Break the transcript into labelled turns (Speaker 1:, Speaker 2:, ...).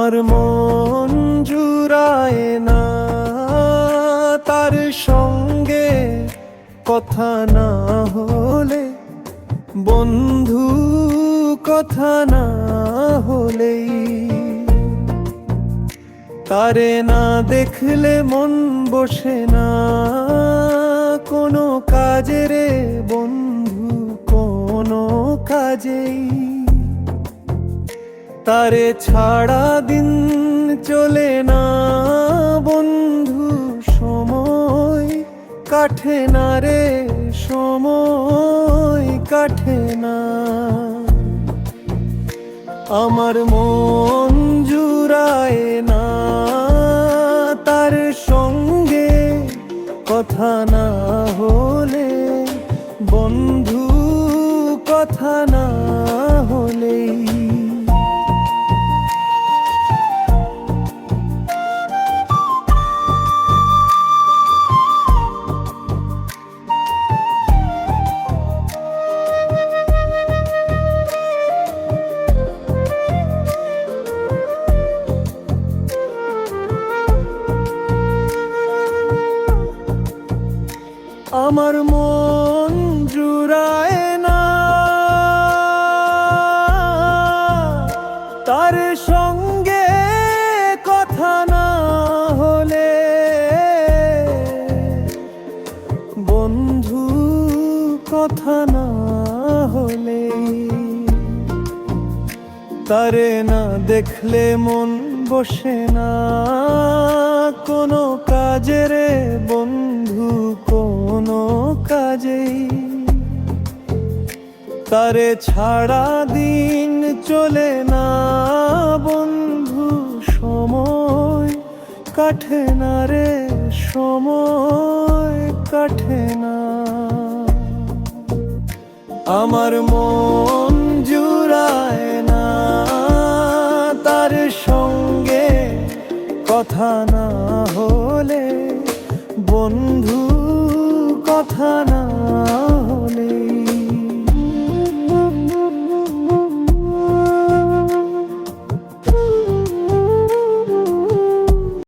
Speaker 1: আমার মন জুড়ায় না তার সঙ্গে কথা না হলে, বন্ধু কথা না হলেই। তারে না দেখলে মন বসে না কোনো কাজে রে বন্ধু, কোনো কাজেই। তারে ছাড়া দিন চলে না বন্ধু, সময় কাটে না রে, সময় কাটে না। আমার মন জুড়ায় না তার সঙ্গে কথা না হলে, বন্ধু কথা না হলেই। আমার মন জুড়ায় না তার সঙ্গে কথা না হলে, বন্ধু কথা না হলে। তারে না দেখলে মন বসে না কোনো কাজে রে বন্ধু, কোনো কাজেই। তারে ছাড়া দিন চলে না বন্ধু, সময় কাটে না রে, সময় কাটে না। আমার মন জুড়ায় না তার সঙ্গে কথা না হলে, বন্ধু